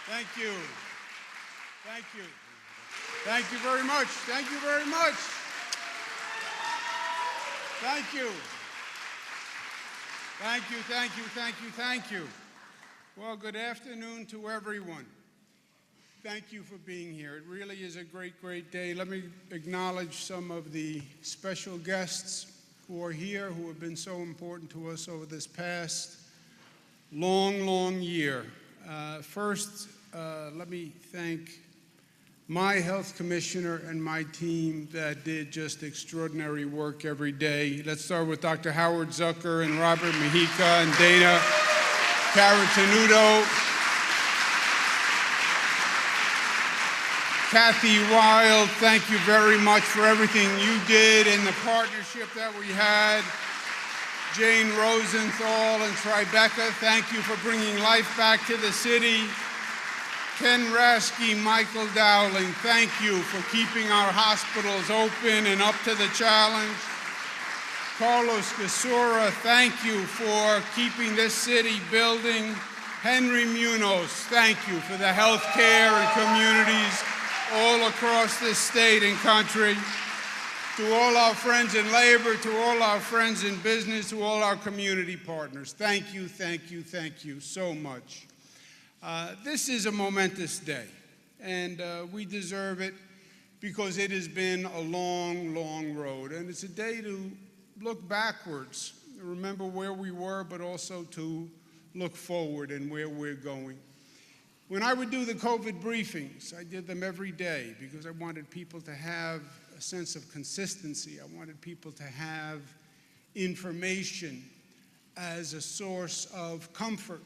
Thank you. Thank you. Thank you very much. Thank you very much. Thank you. Thank you, thank you, thank you, thank you. Well, good afternoon to everyone. Thank you for being here. It really is a great, great day. Let me acknowledge some of the special guests who are here, who have been so important to us over this past long year. First, let me thank my health commissioner and my team that did just extraordinary work every day. Let's start with Dr. Howard Zucker and Robert Mejica and Dana Caratanudo, Kathy Wild, thank you very much for everything you did and the partnership that we had. Jane Rosenthal and Tribeca, thank you for bringing life back to the city. Ken Rasky, Michael Dowling, thank you for keeping our hospitals open and up to the challenge. Carlos Casura, thank you for keeping this city building. Henry Munoz, thank you for the health care and communities all across this state and country. To all our friends in labor, to all our friends in business, to all our community partners, thank you, thank you, thank you so much. This is a momentous day, and we deserve it because it has been a long road. And it's a day to look backwards, remember where we were, but also to look forward and where we're going. When I would do the COVID briefings, I did them every day because I wanted people to have a sense of consistency. I wanted people to have information as a source of comfort.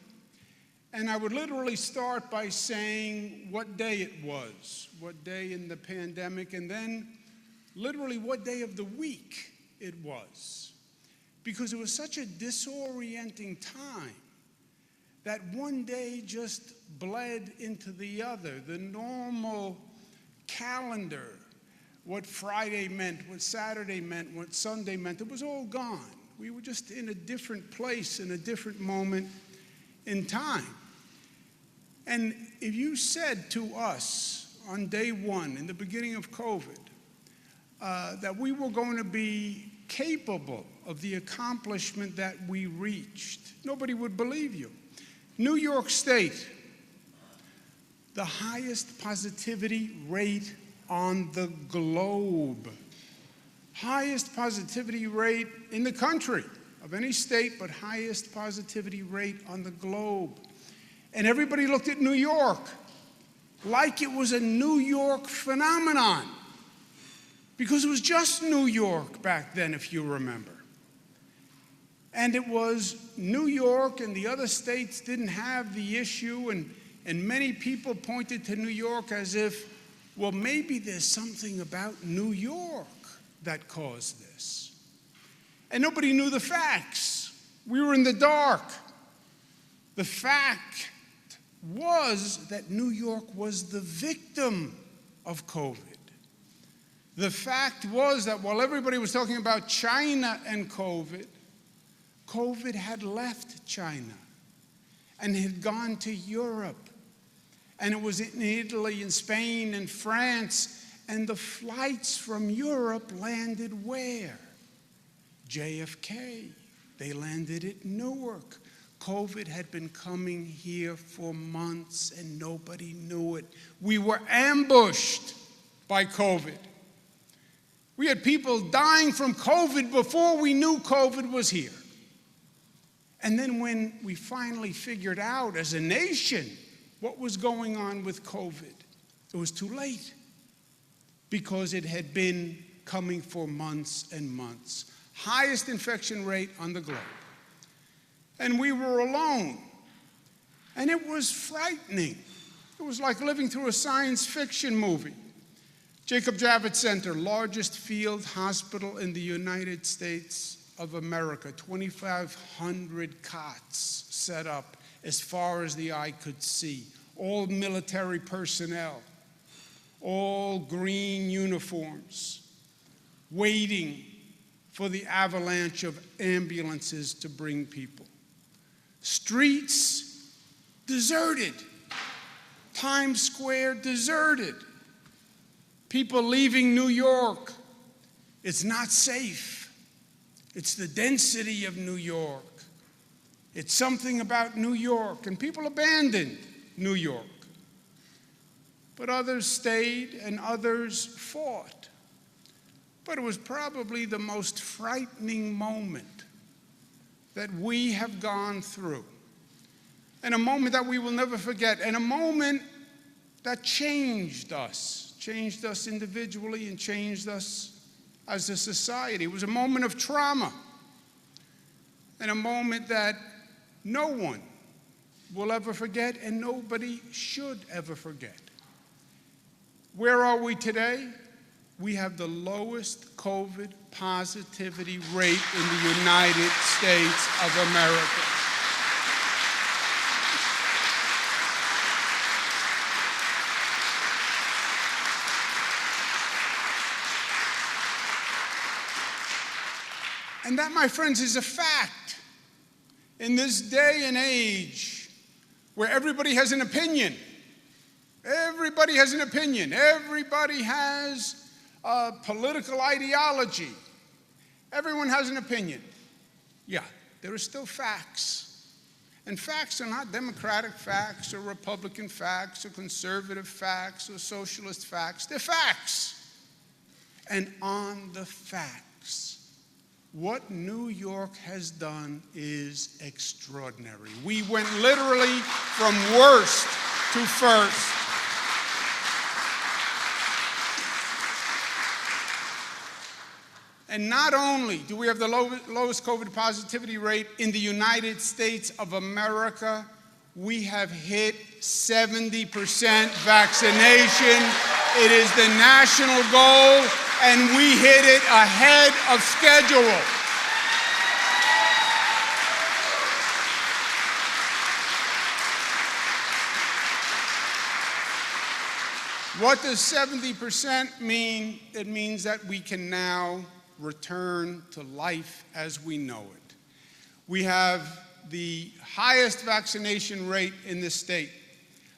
And I would literally start by saying what day it was, what day in the pandemic, and then literally what day of the week it was. Because it was such a disorienting time that one day just bled into the other. The normal calendar, what Friday meant, what Saturday meant, what Sunday meant, it was all gone. We were just in a different place, in a different moment in time. And if you said to us on day one, in the beginning of COVID, that we were going to be capable of the accomplishment that we reached, nobody would believe you. New York State, the highest positivity rate on the globe. Highest positivity rate in the country of any state, but highest positivity rate on the globe. And everybody looked at New York like it was a New York phenomenon, because it was just New York back then, if you remember. And it was New York, and the other states didn't have the issue, and many people pointed to New York as if, well, maybe there's something about New York that caused this. And nobody knew the facts. We were in the dark. The fact was that New York was the victim of COVID. The fact was that while everybody was talking about China and COVID, COVID had left China and had gone to Europe. And it was in Italy and Spain and France, and the flights from Europe landed where? JFK. They landed at Newark. COVID had been coming here for months and nobody knew it. We were ambushed by COVID. We had people dying from COVID before we knew COVID was here. And then when we finally figured out as a nation what was going on with COVID, it was too late, because it had been coming for months and months. Highest infection rate on the globe. And we were alone. And it was frightening. It was like living through a science fiction movie. Jacob Javits Center, largest field hospital in the United States of America, 2,500 cots set up as far as the eye could see. All military personnel, all green uniforms, waiting for the avalanche of ambulances to bring people. Streets deserted. Times Square deserted. People leaving New York. It's not safe. It's the density of New York. It's something about New York, and people abandoned New York. But others stayed and others fought. But it was probably the most frightening moment that we have gone through, and a moment that we will never forget, and a moment that changed us individually and changed us as a society. It was a moment of trauma, and a moment that no one will ever forget, and nobody should ever forget. Where are we today? We have the lowest COVID positivity rate in the United States of America. And that, my friends, is a fact. In this day and age where everybody has an opinion, everybody has an opinion, everybody has a political ideology, everyone has an opinion. Yeah, there are still facts. And facts are not Democratic facts or Republican facts or conservative facts or socialist facts. They're facts. And on the facts, what New York has done is extraordinary. We went literally from worst to first. And not only do we have the lowest COVID positivity rate in the United States of America, we have hit 70% vaccination. It is the national goal, and we hit it ahead of schedule. What does 70% mean? It means that we can now return to life as we know it. We have the highest vaccination rate in the state.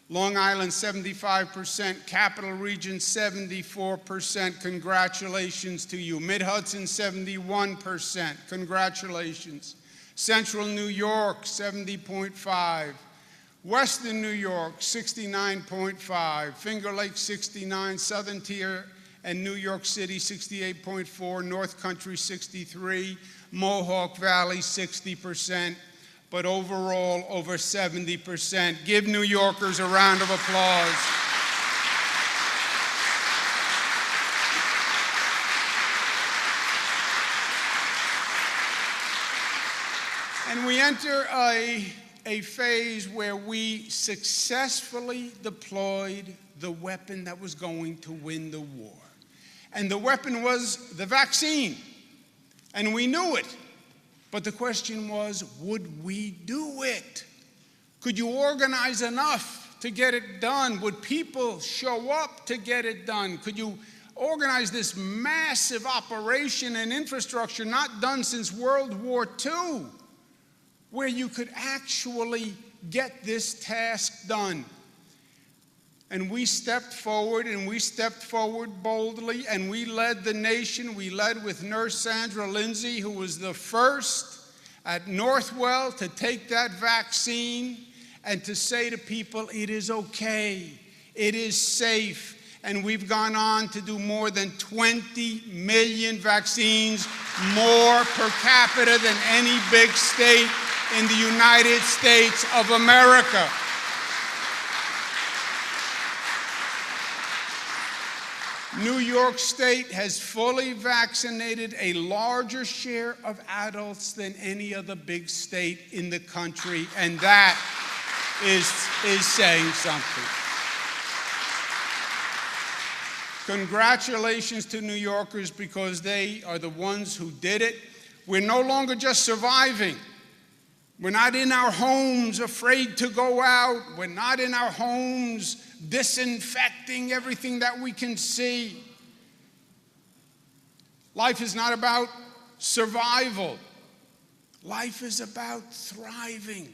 Long Island, 75%, Capital Region, 74%. Congratulations to you. Mid-Hudson, 71%. Congratulations. Central New York, 70.5%. Western New York, 69.5%. Finger Lakes, 69%. Southern Tier and New York City, 68.4%. North Country, 63%. Mohawk Valley, 60%. But overall, over 70%. Give New Yorkers a round of applause. And we enter a phase where we successfully deployed the weapon that was going to win the war. And the weapon was the vaccine. And we knew it. But the question was, would we do it? Could you organize enough to get it done? Would people show up to get it done? Could you organize this massive operation and infrastructure not done since World War II, where you could actually get this task done? And we stepped forward, and we stepped forward boldly, and we led the nation. We led with Nurse Sandra Lindsay, who was the first at Northwell to take that vaccine and to say to people, it is okay, it is safe. And we've gone on to do more than 20 million vaccines, more per capita than any big state in the United States of America. New York State has fully vaccinated a larger share of adults than any other big state in the country, and that is saying something. Congratulations to New Yorkers, because they are the ones who did it. We're no longer just surviving. We're not in our homes afraid to go out. We're not in our homes disinfecting everything that we can see. Life is not about survival. Life is about thriving.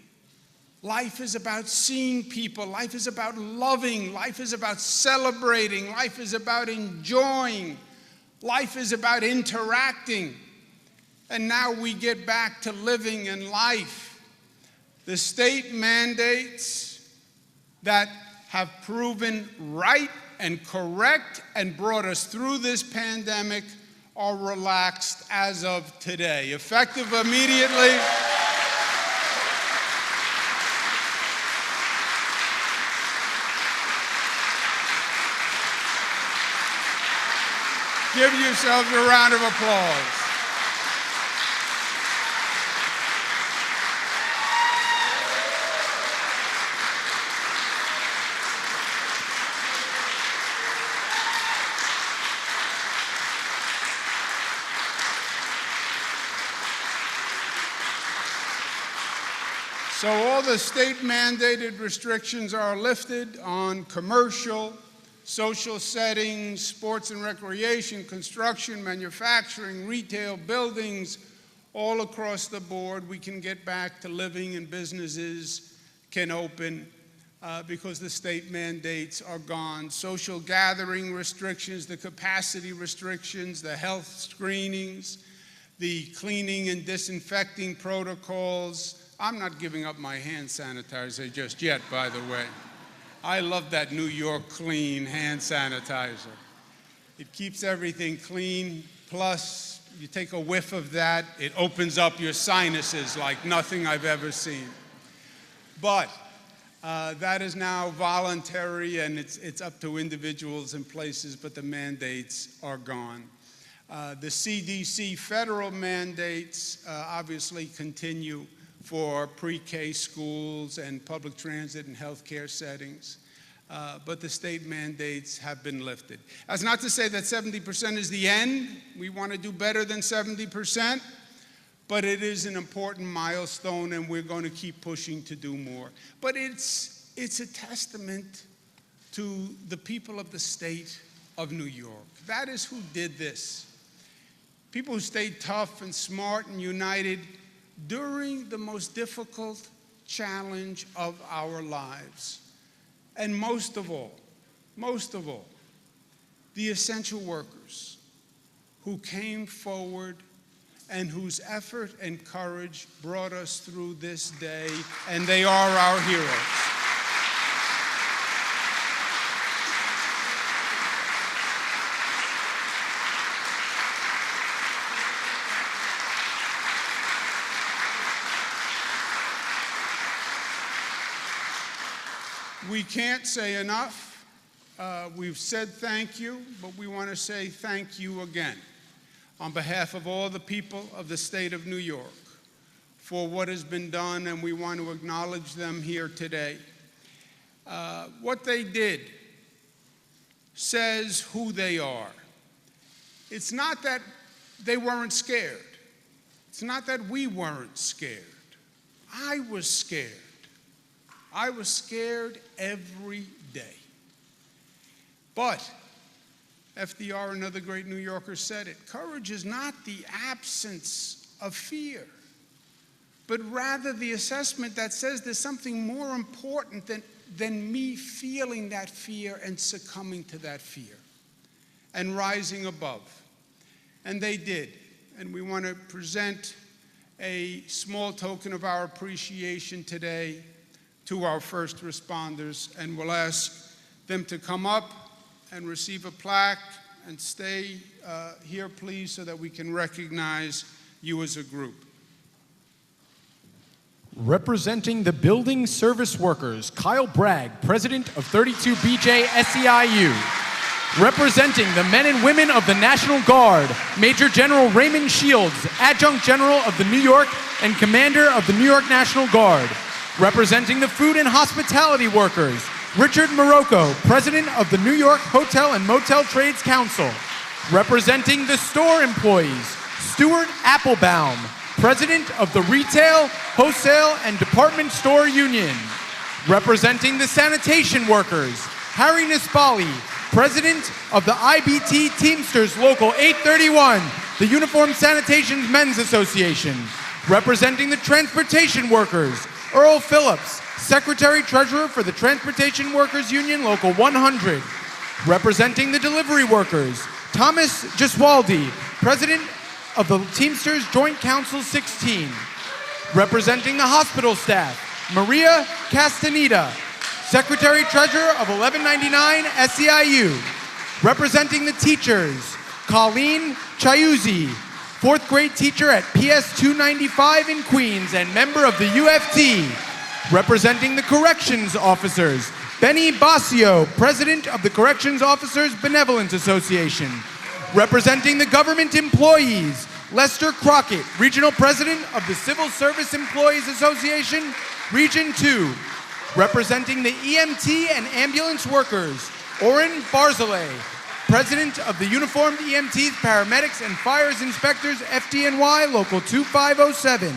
Life is about seeing people. Life is about loving. Life is about celebrating. Life is about enjoying. Life is about interacting. And now we get back to living in life. The state mandates that have proven right and correct and brought us through this pandemic are relaxed as of today. Effective immediately. Give yourselves a round of applause. So all the state-mandated restrictions are lifted on commercial, social settings, sports and recreation, construction, manufacturing, retail, buildings, all across the board. We can get back to living and businesses can open because the state mandates are gone. Social gathering restrictions, the capacity restrictions, the health screenings, the cleaning and disinfecting protocols. I'm not giving up my hand sanitizer just yet, by the way. I love that New York Clean hand sanitizer. It keeps everything clean, plus you take a whiff of that, it opens up your sinuses like nothing I've ever seen. But that is now voluntary, and it's up to individuals and places, but the mandates are gone. The CDC federal mandates obviously continue for pre-K schools and public transit and healthcare settings. But the state mandates have been lifted. That's not to say that 70% is the end. We want to do better than 70%, but it is an important milestone, and we're going to keep pushing to do more. But it's a testament to the people of the state of New York. That is who did this. People who stayed tough and smart and united during the most difficult challenge of our lives. And most of all, the essential workers who came forward and whose effort and courage brought us through this day, and they are our heroes. We can't say enough. We've said thank you, but we want to say thank you again on behalf of all the people of the state of New York for what has been done, and we want to acknowledge them here today. What they did says who they are. It's not that they weren't scared. It's not that we weren't scared. I was scared. I was scared every day. But FDR, another great New Yorker, said it. Courage is not the absence of fear, but rather the assessment that says there's something more important than me feeling that fear and succumbing to that fear and rising above. And they did. And we want to present a small token of our appreciation today to our first responders, and we'll ask them to come up and receive a plaque and stay here, please, so that we can recognize you as a group. Representing the building service workers, Kyle Bragg, President of 32BJ SEIU. Representing the men and women of the National Guard, Major General Raymond Shields, Adjunct General of the New York and Commander of the New York National Guard. Representing the food and hospitality workers, Richard Morocco, President of the New York Hotel and Motel Trades Council. Representing the store employees, Stuart Applebaum, President of the Retail, Wholesale, and Department Store Union. Representing the sanitation workers, Harry Nispali, President of the IBT Teamsters Local 831, the Uniform Sanitation Men's Association. Representing the transportation workers, Earl Phillips, Secretary-Treasurer for the Transportation Workers Union, Local 100. Representing the delivery workers, Thomas Giswaldi, President of the Teamsters Joint Council 16. Representing the hospital staff, Maria Castaneda, Secretary-Treasurer of 1199 SEIU. Representing the teachers, Colleen Chiuzzi, 4th grade teacher at PS 295 in Queens and member of the UFT. Representing the corrections officers, Benny Basio, President of the Corrections Officers Benevolent Association. Representing the government employees, Lester Crockett, Regional President of the Civil Service Employees Association, Region 2. Representing the EMT and ambulance workers, Oren Barzilay, President of the Uniformed EMTs, Paramedics, and Fires Inspectors, FDNY, Local 2507.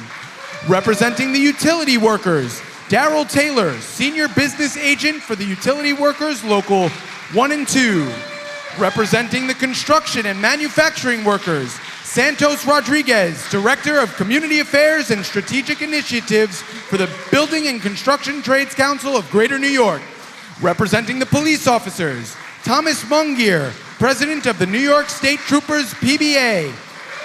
Representing the utility workers, Daryl Taylor, Senior Business Agent for the Utility Workers, Local 1 and 2. Representing the construction and manufacturing workers, Santos Rodriguez, Director of Community Affairs and Strategic Initiatives for the Building and Construction Trades Council of Greater New York. Representing the police officers, Thomas Mungier, President of the New York State Troopers PBA.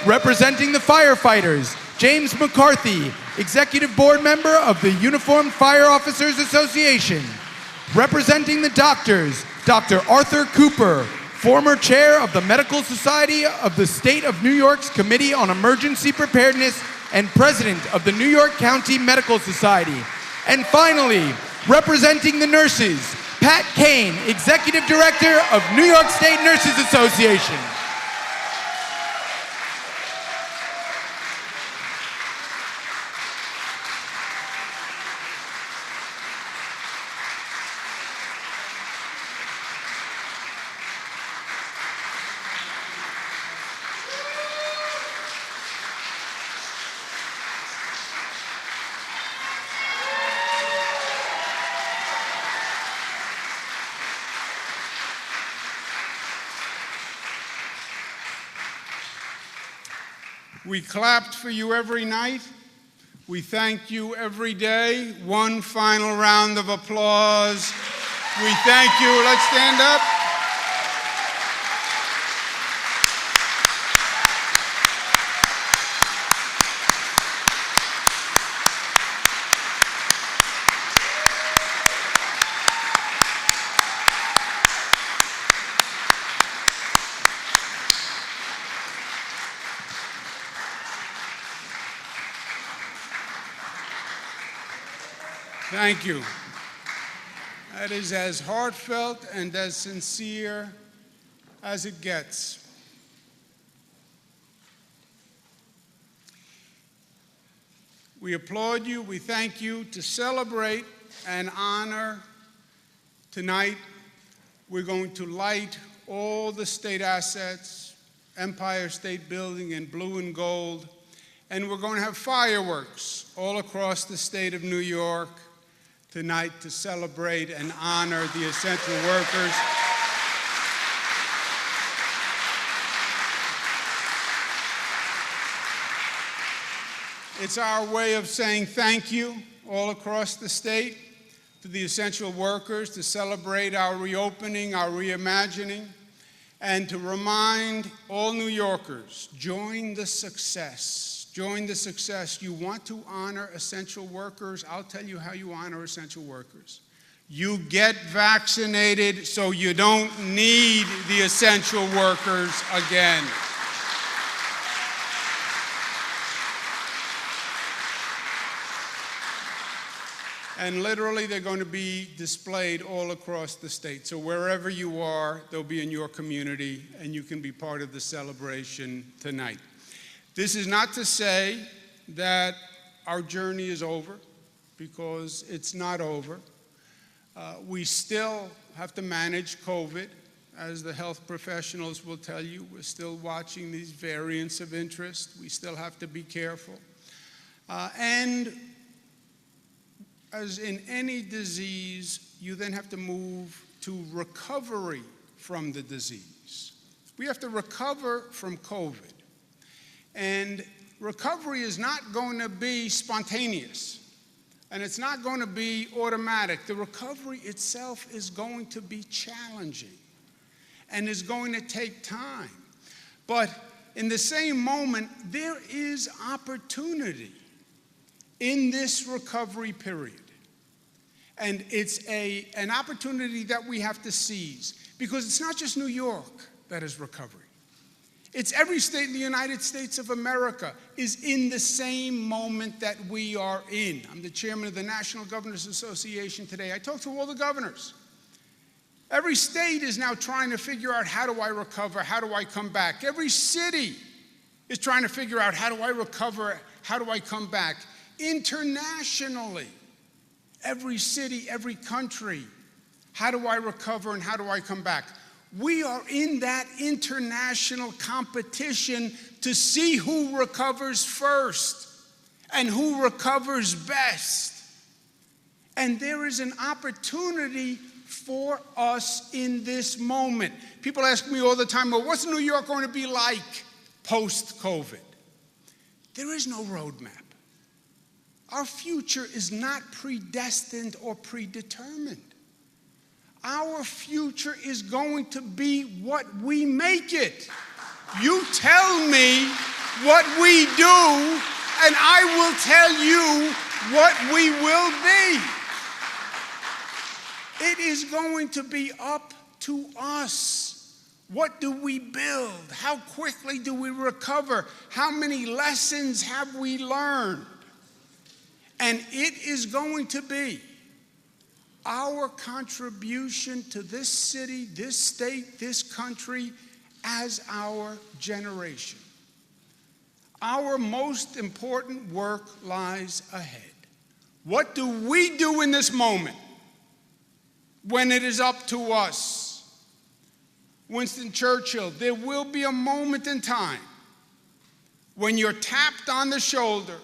Representing the firefighters, James McCarthy, Executive Board Member of the Uniformed Fire Officers Association. Representing the doctors, Dr. Arthur Cooper, former chair of the Medical Society of the State of New York's Committee on Emergency Preparedness and president of the New York County Medical Society. And finally, representing the nurses, Pat Kane, Executive Director of New York State Nurses Association. We clapped for you every night. We thank you every day. One final round of applause. We thank you. Let's stand up. Thank you. That is as heartfelt and as sincere as it gets. We applaud you. We thank you. To celebrate and honor tonight, we're going to light all the state assets, Empire State Building in blue and gold, and we're going to have fireworks all across the state of New York tonight to celebrate and honor the essential workers. It's our way of saying thank you all across the state to the essential workers, to celebrate our reopening, our reimagining, and to remind all New Yorkers, join the success. Join the success. You want to honor essential workers? I'll tell you how you honor essential workers. You get vaccinated so you don't need the essential workers again. And literally, they're going to be displayed all across the state. So wherever you are, they'll be in your community, and you can be part of the celebration tonight. This is not to say that our journey is over, because it's not over. We still have to manage COVID. As the health professionals will tell you, we're still watching these variants of interest. We still have to be careful. And as in any disease, you then have to move to recovery from the disease. We have to recover from COVID. And recovery is not going to be spontaneous. And it's not going to be automatic. The recovery itself is going to be challenging and is going to take time. But in the same moment, there is opportunity in this recovery period. And it's an opportunity that we have to seize, because it's not just New York that is recovering. It's every state in the United States of America is in the same moment that we are in. I'm the chairman of the National Governors Association today. I talked to all the governors. Every state is now trying to figure out, how do I recover? How do I come back? Every city is trying to figure out, how do I recover? How do I come back? Internationally, every city, every country, how do I recover and how do I come back? We are in that international competition to see who recovers first and who recovers best. And there is an opportunity for us in this moment. People ask me all the time, well, what's New York going to be like post-COVID? There is no roadmap. Our future is not predestined or predetermined. Our future is going to be what we make it. You tell me what we do, and I will tell you what we will be. It is going to be up to us. What do we build? How quickly do we recover? How many lessons have we learned? And it is going to be our contribution to this city, this state, this country, as our generation. Our most important work lies ahead. What do we do in this moment when it is up to us? Winston Churchill, there will be a moment in time when you're tapped on the shoulder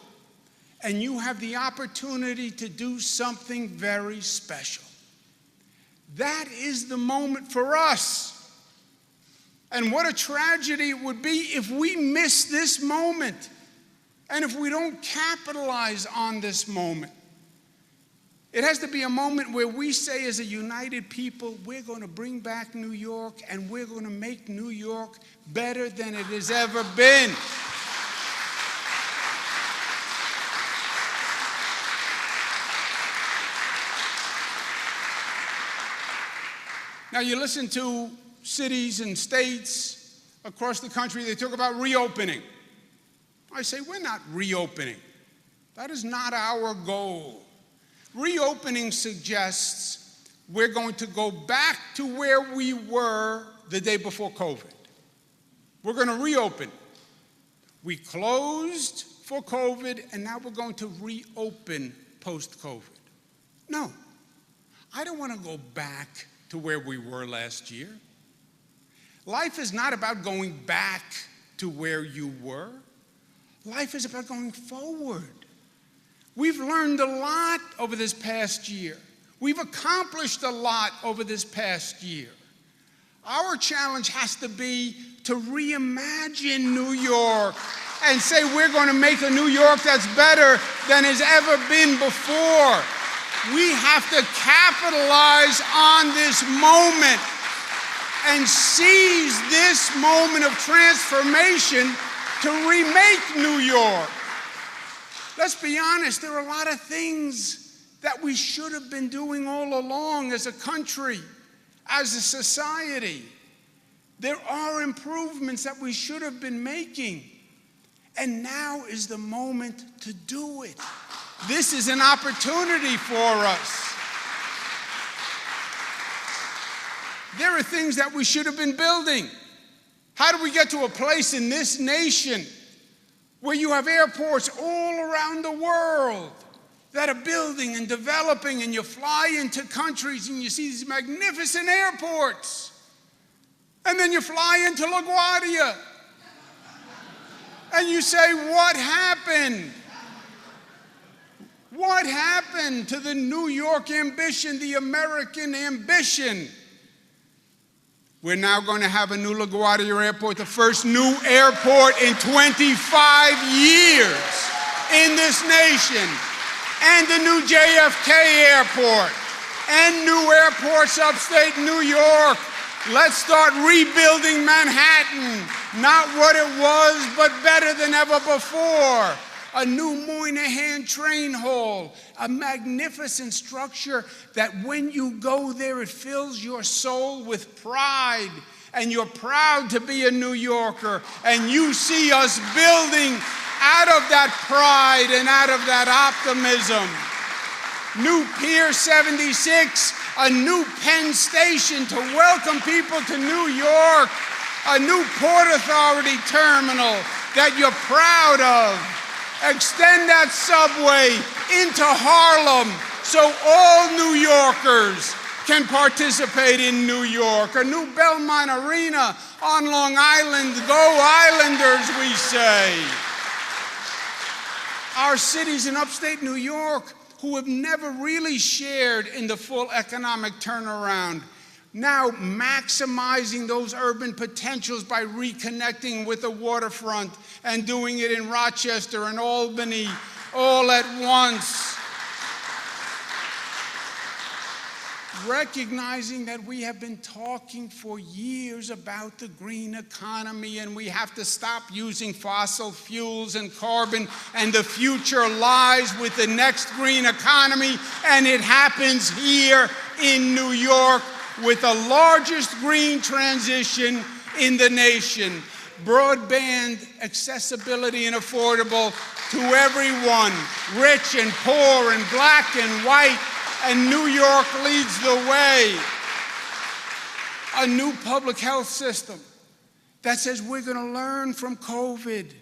and you have the opportunity to do something very special. That is the moment for us. And what a tragedy it would be if we miss this moment and if we don't capitalize on this moment. It has to be a moment where we say, as a united people, we're going to bring back New York, and we're going to make New York better than it has ever been. Now, you listen to cities and states across the country, they talk about reopening. I say, we're not reopening. That is not our goal. Reopening suggests we're going to go back to where we were the day before COVID. We're going to reopen. We closed for COVID, and now we're going to reopen post-COVID. No, I don't want to go back to where we were last year. Life is not about going back to where you were. Life is about going forward. We've learned a lot over this past year. We've accomplished a lot over this past year. Our challenge has to be to reimagine New York and say we're going to make a New York that's better than has ever been before. We have to capitalize on this moment and seize this moment of transformation to remake New York. Let's be honest, there are a lot of things that we should have been doing all along as a country, as a society. There are improvements that we should have been making, and now is the moment to do it. This is an opportunity for us. There are things that we should have been building. How do we get to a place in this nation where you have airports all around the world that are building and developing, and you fly into countries and you see these magnificent airports, and then you fly into LaGuardia and you say, what happened? What happened to the New York ambition, the American ambition? We're now going to have a new LaGuardia airport, the first new airport in 25 years in this nation. and the new JFK airport, and new airports upstate New York. Let's start rebuilding Manhattan. Not what it was, but better than ever before. A new Moynihan train hall, a magnificent structure that when you go there, it fills your soul with pride. And you're proud to be a New Yorker. And you see us building out of that pride and out of that optimism. New Pier 76, a new Penn Station to welcome people to New York, a new Port Authority terminal that you're proud of. Extend that subway into Harlem so all New Yorkers can participate in New York. A new Belmont Arena on Long Island. Go Islanders, we say. Our cities in upstate New York who have never really shared in the full economic turnaround, now maximizing those urban potentials by reconnecting with the waterfront and doing it in Rochester and Albany all at once. Recognizing that we have been talking for years about the green economy and we have to stop using fossil fuels and carbon, and the future lies with the next green economy, and it happens here in New York with the largest green transition in the nation. Broadband accessibility and affordable to everyone, rich and poor and black and white, and New York leads the way. A new public health system that says we're going to learn from COVID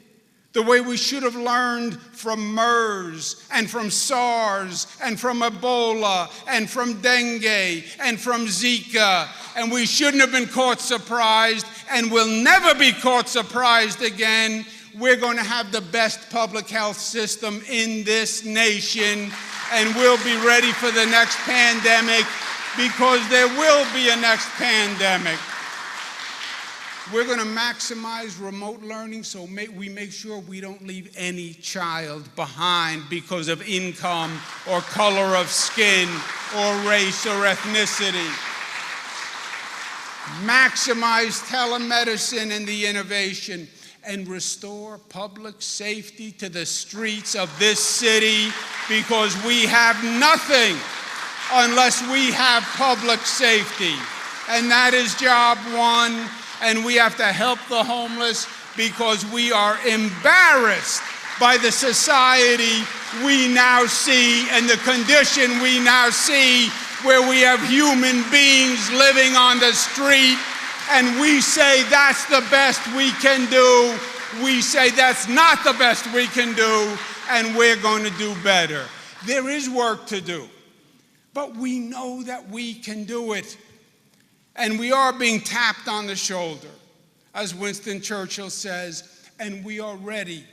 the way we should have learned from MERS and from SARS and from Ebola and from dengue and from Zika. And we shouldn't have been caught surprised and will never be caught surprised again. We're going to have the best public health system in this nation, and we'll be ready for the next pandemic because there will be a next pandemic. We're going to maximize remote learning so we make sure we don't leave any child behind because of income or color of skin or race or ethnicity. Maximize telemedicine and the innovation, and restore public safety to the streets of this city, because we have nothing unless we have public safety. And that is job one. And we have to help the homeless because we are embarrassed by the society we now see and the condition we now see, where we have human beings living on the street. And we say that's the best we can do. We say that's not the best we can do, and we're going to do better. There is work to do, but we know that we can do it. And we are being tapped on the shoulder, as Winston Churchill says, and we are ready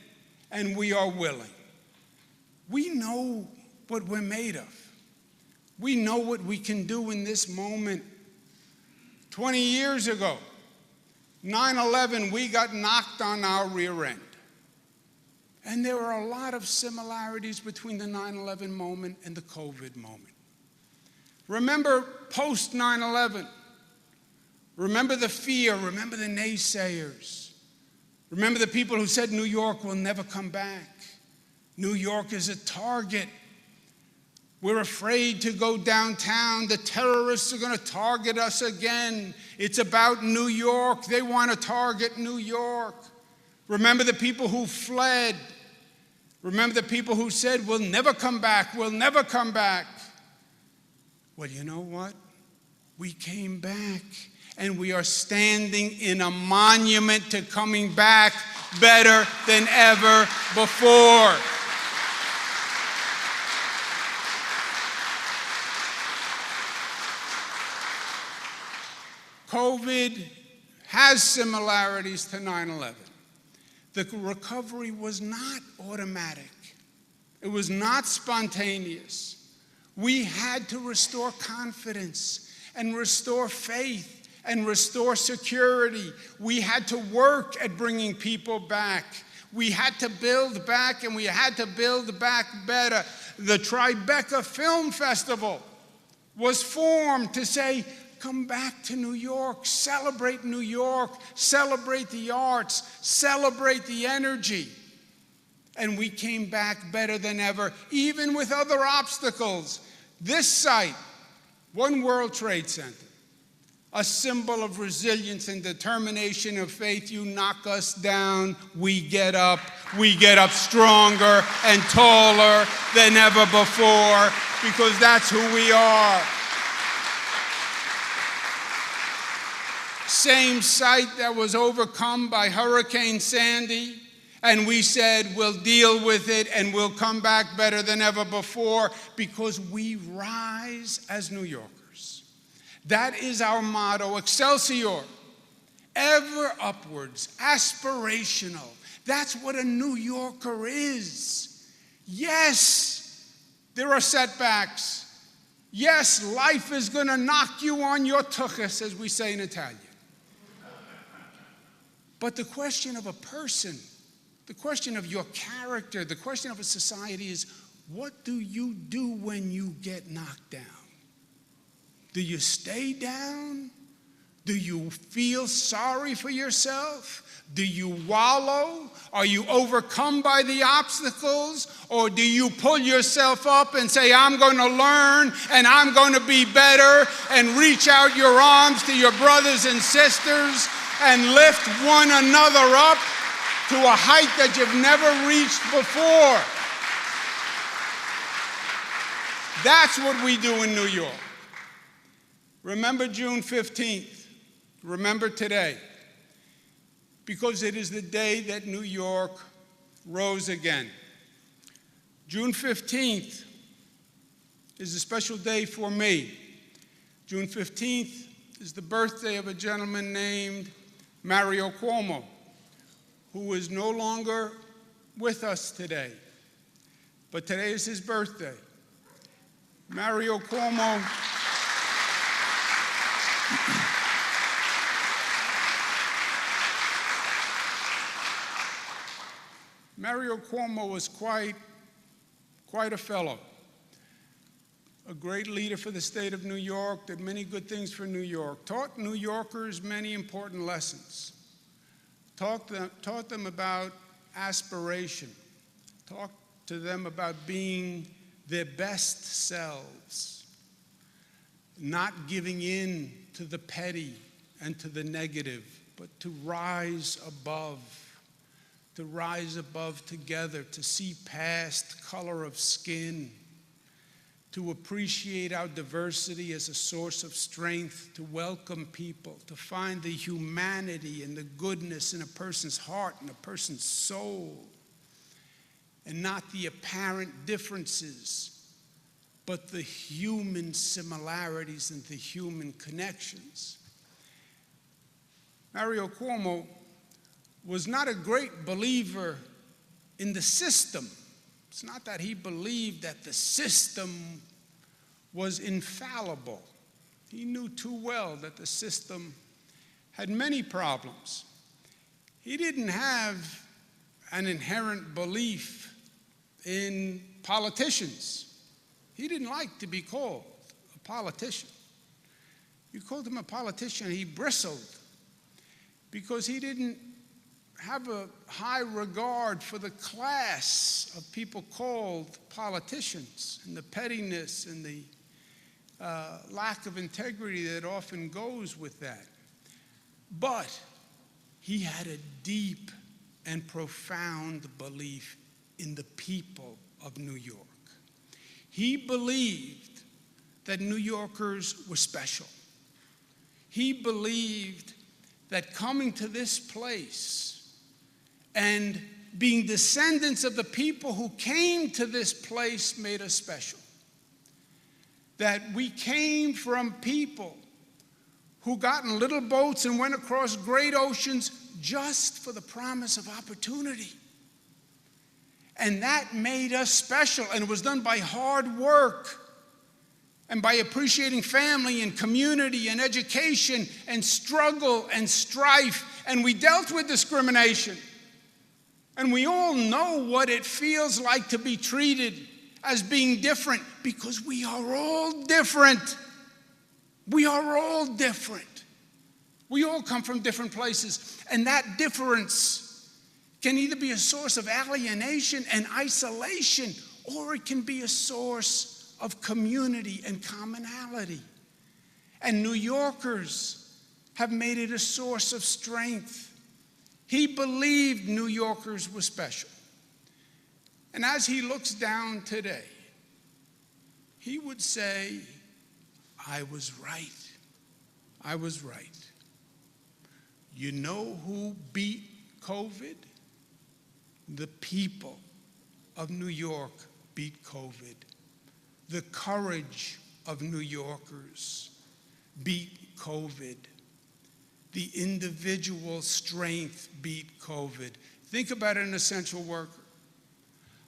and we are willing. We know what we're made of. We know what we can do in this moment. 20 years ago, 9/11, we got knocked on our rear end. And there are a lot of similarities between the 9/11 moment and the COVID moment. Remember post 9/11. Remember the fear. Remember the naysayers. Remember the people who said New York will never come back. New York is a target. We're afraid to go downtown. The terrorists are going to target us again. It's about New York. They want to target New York. Remember the people who fled. Remember the people who said, we'll never come back. We'll never come back. Well, you know what? We came back, and we are standing in a monument to coming back better than ever before. COVID has similarities to 9/11. The recovery was not automatic. It was not spontaneous. We had to restore confidence and restore faith and restore security. We had to work at bringing people back. We had to build back, and we had to build back better. The Tribeca Film Festival was formed to say, come back to New York, celebrate New York, celebrate the arts, celebrate the energy. And we came back better than ever, even with other obstacles. This site, One World Trade Center, a symbol of resilience and determination of faith. You knock us down, we get up stronger and taller than ever before, because that's who we are. Same site that was overcome by Hurricane Sandy, and we said we'll deal with it and we'll come back better than ever before, because we rise as New Yorkers. That is our motto, Excelsior, ever upwards, aspirational. That's what a New Yorker is. Yes, there are setbacks. Yes, life is going to knock you on your tuchus, as we say in Italian. But the question of a person, the question of your character, the question of a society is, what do you do when you get knocked down? Do you stay down? Do you feel sorry for yourself? Do you wallow? Are you overcome by the obstacles? Or do you pull yourself up and say, I'm going to learn and I'm going to be better, and reach out your arms to your brothers and sisters and lift one another up to a height that you've never reached before? That's what we do in New York. Remember June 15th. Remember today. Because it is the day that New York rose again. June 15th is a special day for me. June 15th is the birthday of a gentleman named Mario Cuomo, who is no longer with us today. But today is his birthday. Mario Cuomo was quite a fellow. A great leader for the state of New York, did many good things for New York, taught New Yorkers many important lessons, taught them about aspiration, talked to them about being their best selves, not giving in to the petty and to the negative, but to rise above together, to see past color of skin, to appreciate our diversity as a source of strength, to welcome people, to find the humanity and the goodness in a person's heart and a person's soul, and not the apparent differences, but the human similarities and the human connections. Mario Cuomo was not a great believer in the system. It's not that he believed that the system was infallible. He knew too well that the system had many problems. He didn't have an inherent belief in politicians. He didn't like to be called a politician. You called him a politician, he bristled, because he didn't have a high regard for the class of people called politicians, and the pettiness and the lack of integrity that often goes with that. But he had a deep and profound belief in the people of New York. He believed that New Yorkers were special. He believed that coming to this place and being descendants of the people who came to this place made us special. That we came from people who got in little boats and went across great oceans just for the promise of opportunity. And that made us special, and it was done by hard work and by appreciating family and community and education and struggle and strife. And we dealt with discrimination. And we all know what it feels like to be treated as being different, because we are all different. We are all different. We all come from different places, and that difference can either be a source of alienation and isolation, or it can be a source of community and commonality. And New Yorkers have made it a source of strength. He believed New Yorkers were special. And as he looks down today, he would say, I was right. I was right. You know who beat COVID? The people of New York beat COVID. The courage of New Yorkers beat COVID. The individual strength beat COVID. Think about an essential worker.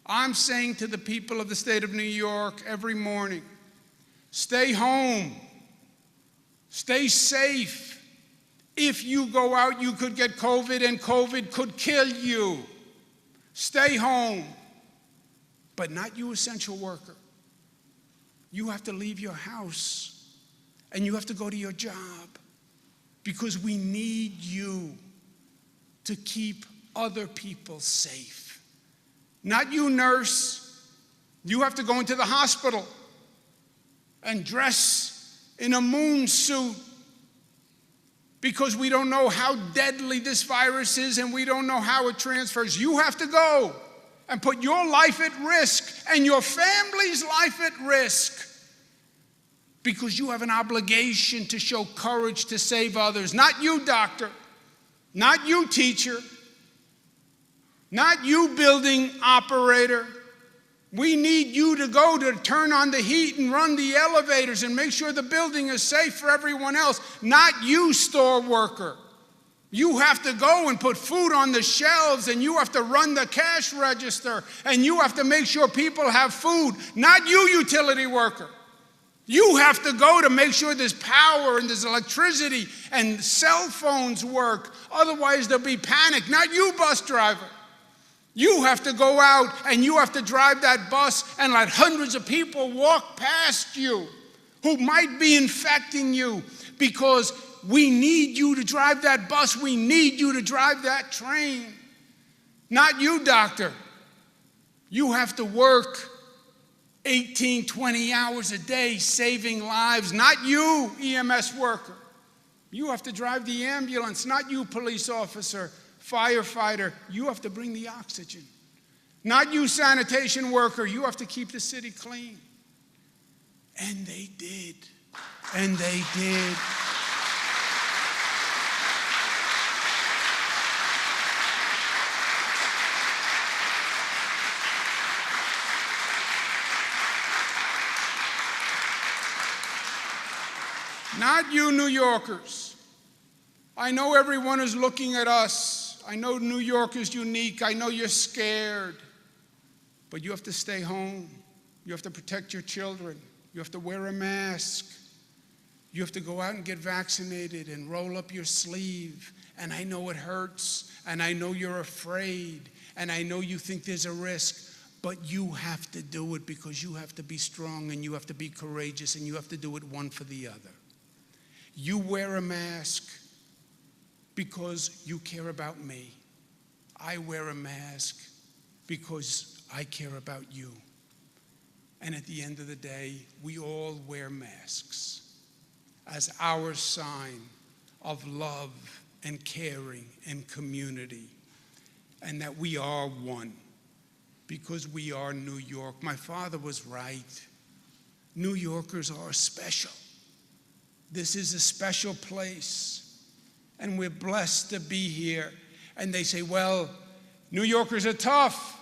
I'm saying to the people of the state of New York every morning, stay home, stay safe. If you go out, you could get COVID, and COVID could kill you. Stay home. But not you, essential worker. You have to leave your house, and you have to go to your job, because we need you to keep other people safe. Not you, nurse. You have to go into the hospital and dress in a moon suit, because we don't know how deadly this virus is, and we don't know how it transfers. You have to go and put your life at risk and your family's life at risk, because you have an obligation to show courage to save others. Not you, doctor. Not you, teacher. Not you, building operator. We need you to go to turn on the heat and run the elevators and make sure the building is safe for everyone else. Not you, store worker. You have to go and put food on the shelves, and you have to run the cash register, and you have to make sure people have food. Not you, utility worker. You have to go to make sure there's power and there's electricity and cell phones work. Otherwise, there'll be panic. Not you, bus driver. You have to go out and you have to drive that bus and let hundreds of people walk past you who might be infecting you, because we need you to drive that bus. We need you to drive that train. Not you, doctor. You have to work 18, 20 hours a day saving lives. Not you, EMS worker. You have to drive the ambulance. Not you, police officer, firefighter. You have to bring the oxygen. Not you, sanitation worker. You have to keep the city clean. And they did. And they did. Not you, New Yorkers. I know everyone is looking at us. I know New York is unique. I know you're scared. But you have to stay home. You have to protect your children. You have to wear a mask. You have to go out and get vaccinated and roll up your sleeve. And I know it hurts. And I know you're afraid. And I know you think there's a risk. But you have to do it, because you have to be strong and you have to be courageous, and you have to do it one for the other. You wear a mask because you care about me. I wear a mask because I care about you. And at the end of the day, we all wear masks as our sign of love and caring and community, and that we are one because we are New York. My father was right. New Yorkers are special. This is a special place, and we're blessed to be here. And they say, well, New Yorkers are tough.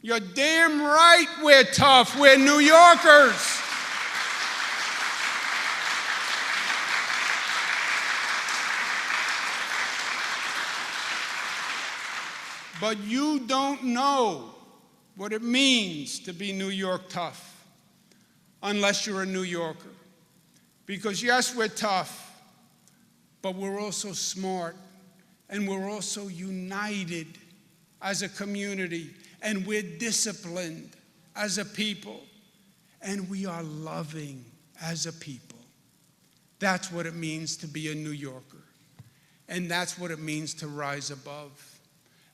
You're damn right we're tough. We're New Yorkers. But you don't know what it means to be New York tough unless you're a New Yorker. Because yes, we're tough, but we're also smart, and we're also united as a community, and we're disciplined as a people, and we are loving as a people. That's what it means to be a New Yorker. And that's what it means to rise above.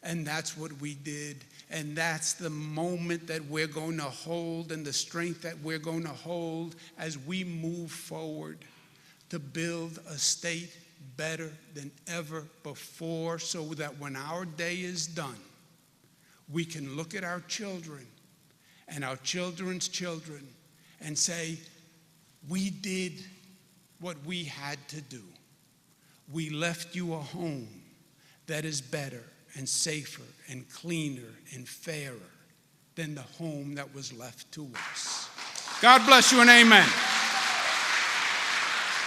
And that's what we did. And that's the moment that we're going to hold and the strength that we're going to hold as we move forward to build a state better than ever before, so that when our day is done, we can look at our children and our children's children and say, we did what we had to do. We left you a home that is better and safer and cleaner and fairer than the home that was left to us. God bless you and amen.